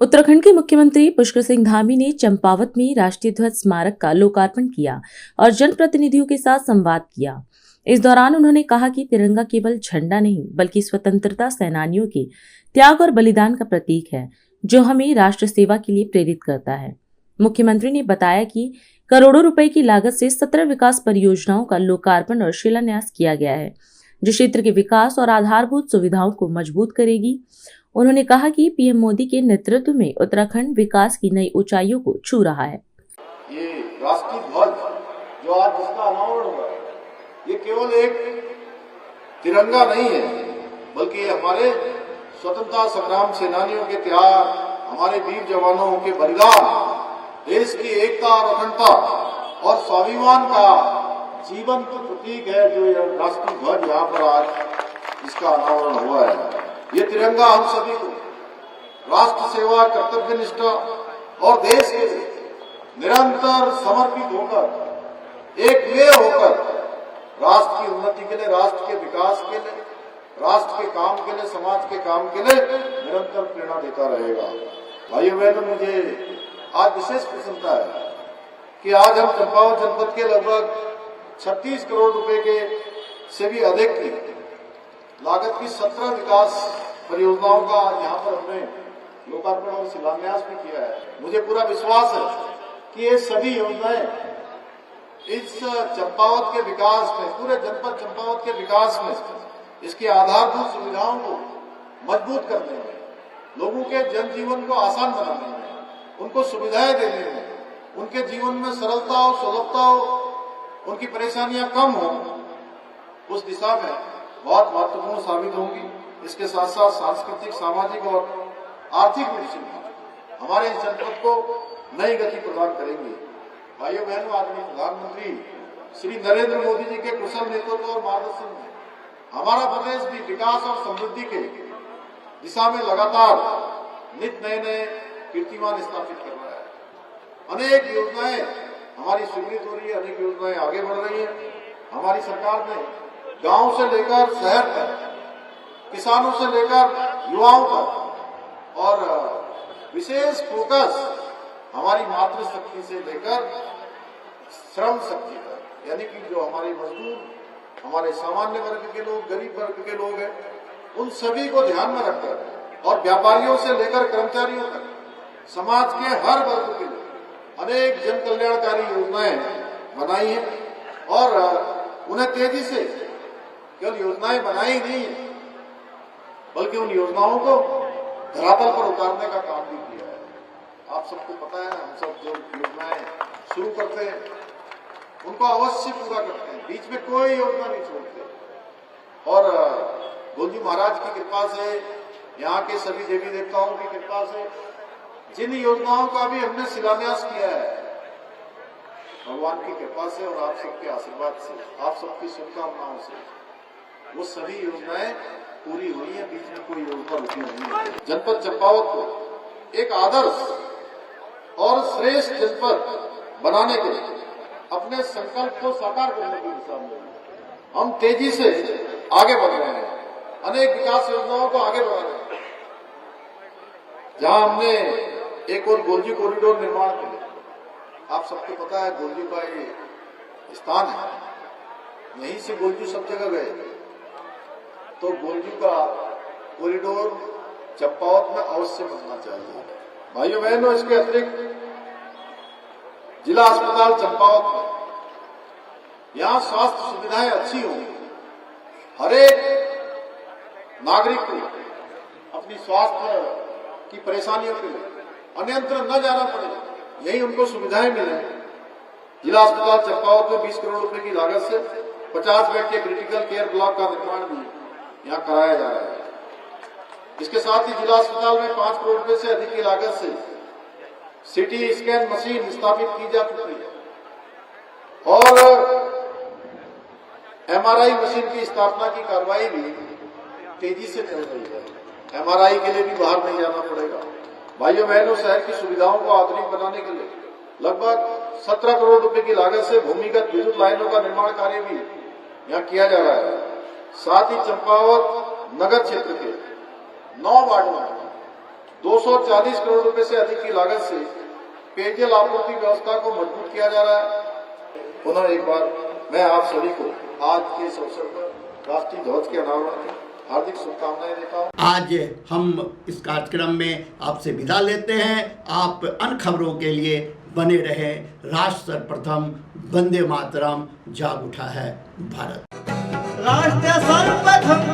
उत्तराखंड के मुख्यमंत्री पुष्कर सिंह धामी ने चंपावत में राष्ट्रीय ध्वज स्मारक का लोकार्पण किया और जनप्रतिनिधियों के साथ संवाद किया। इस दौरान उन्होंने कहा कि तिरंगा केवल झंडा नहीं बल्कि स्वतंत्रता सेनानियों के त्याग और बलिदान का प्रतीक है, जो हमें राष्ट्र सेवा के लिए प्रेरित करता है। मुख्यमंत्री ने बताया कि करोड़ों रुपए की लागत से 17 विकास परियोजनाओं का लोकार्पण और शिलान्यास किया गया है, जो क्षेत्र के विकास और आधारभूत सुविधाओं को मजबूत करेगी। उन्होंने कहा कि पीएम मोदी के नेतृत्व में उत्तराखंड विकास की नई ऊंचाइयों को छू रहा है। ये राष्ट्रीय ध्वज जो आज जिसका अनावरण हुआ है, ये केवल एक तिरंगा नहीं है, बल्कि हमारे स्वतंत्रता संग्राम सेनानियों के त्याग, हमारे वीर जवानों के बलिदान, देश की एकता और अखंडता और स्वाभिमान का जीवंत प्रतीक है। जो राष्ट्रीय ध्वज यहाँ पर आज इसका अनावरण हुआ है, ये तिरंगा हम सभी को राष्ट्र सेवा, कर्तव्य निष्ठा और देश के लिए निरंतर समर्पित होकर, एक वे होकर राष्ट्र की उन्नति के लिए, राष्ट्र के विकास के लिए, राष्ट्र के काम के लिए, समाज के काम के लिए निरंतर प्रेरणा देता रहेगा। भाइयों बहनों, मुझे आज विशेष प्रसन्नता है कि आज हम चंपावत जनपद के लगभग 36 करोड़ रुपए के से भी अधिक की लागत की 17 विकास परियोजनाओं का आज यहाँ पर हमने लोकार्पण और शिलान्यास भी किया है। मुझे पूरा विश्वास है कि ये सभी योजनाएं इस चंपावत के विकास में, पूरे जनपद चंपावत के विकास में, इसकी आधारभूत सुविधाओं को मजबूत करने में, लोगों के जनजीवन को आसान बनाने में, उनको सुविधाएं देने में, उनके जीवन में सरलता हो, सुलभता हो, उनकी परेशानियां कम हो, उस दिशा में बहुत महत्वपूर्ण साबित होंगी। इसके साथ साथ सांस्कृतिक, सामाजिक और आर्थिक रूप से हमारे इस जनपद को नई गति प्रदान करेंगे। भाइयों बहनों, आदरणीय प्रधानमंत्री श्री नरेंद्र मोदी जी के कुशल नेतृत्व और मार्गदर्शन में हमारा प्रदेश भी विकास और समृद्धि के दिशा में लगातार नित नए कीर्तिमान स्थापित कर रहा है। अनेक योजनाएं हमारी स्वीकृत हो रही है, अनेक योजनाएं आगे बढ़ रही है। हमारी सरकार ने गांव से लेकर शहर तक, किसानों से लेकर युवाओं तक और विशेष फोकस हमारी मातृशक्ति से लेकर श्रम शक्ति तक, यानी कि जो हमारे मजदूर, हमारे सामान्य वर्ग के लोग, गरीब वर्ग के लोग हैं, उन सभी को ध्यान में रखकर और व्यापारियों से लेकर कर्मचारियों तक समाज के हर वर्ग के लिए अनेक जन कल्याणकारी योजनाएं बनाई हैं और उन्हें तेजी से केवल योजनाएं बनाई नहीं है, बल्कि उन योजनाओं को धरातल पर उतारने का काम भी किया है। आप सबको पता है, हम सब जो योजनाएं शुरू करते हैं उनको अवश्य पूरा करते हैं, बीच में कोई योजना नहीं छोड़ते। और गोलजू महाराज की कृपा से, यहाँ के सभी देवी देवताओं की कृपा से जिन योजनाओं का भी हमने शिलान्यास किया है, भगवान की कृपा से और आप सबके आशीर्वाद से, आप सबकी शुभकामनाओं से, वो सभी योजनाएं पूरी हुई है, बीच में कोई योजना रुकी नहीं है। जनपद चंपावत को एक आदर्श और श्रेष्ठ जनपद बनाने के लिए अपने संकल्प को साकार करने की दिशा में हम तेजी से आगे बढ़ रहे हैं, अनेक विकास योजनाओं को आगे बढ़ा रहे हैं। जहां हमने एक और गोलजी कॉरिडोर निर्माण किया, आप सबको पता है गोलजी का ये स्थान है, यहीं से गोलजू सब जगह गए, तो गोलजू का कॉरिडोर चंपावत में अवश्य बनना चाहिए। भाइयों बहनों, इसके अतिरिक्त जिला अस्पताल चंपावत में यहाँ स्वास्थ्य सुविधाएं अच्छी होंगी, हर एक नागरिक को अपनी स्वास्थ्य की परेशानियों के लिए अन्यत्र न जाना पड़े, यही उनको सुविधाएं मिले। जिला अस्पताल चंपावत में 20 करोड़ रुपए की लागत से 50 बेड के क्रिटिकल केयर ब्लॉक का निर्माण भी यहाँ कराया जा रहा है। इसके साथ ही जिला अस्पताल में 5 करोड़ रुपए से अधिक की लागत से सीटी स्कैन मशीन स्थापित की जा चुकी है और एमआरआई मशीन की स्थापना की कार्रवाई भी तेजी से चल रही है। एमआरआई के लिए भी बाहर नहीं जाना पड़ेगा। भाइयों बहनों, शहर की सुविधाओं को आधुनिक बनाने के लिए लगभग 17 करोड़ रुपए की लागत से भूमिगत विद्युत लाइनों का निर्माण कार्य भी यहाँ किया जा रहा है। साथ ही चंपावत नगर क्षेत्र के 9 वार्डों में 240 करोड़ रुपए से अधिक की लागत से पेयजल आपूर्ति व्यवस्था को मजबूत किया जा रहा है। पुनः एक बार मैं आप सभी को आज के इस अवसर पर राष्ट्रीय ध्वज के अनावरण की हार्दिक शुभकामनाएं देता हूँ। आज हम इस कार्यक्रम में आपसे विदा लेते हैं। आप अन्य खबरों के लिए बने रहे। राष्ट्र सर्वप्रथम, वंदे मातरम, जाग उठा है भारत। राष्ट्र सर्वप्रथम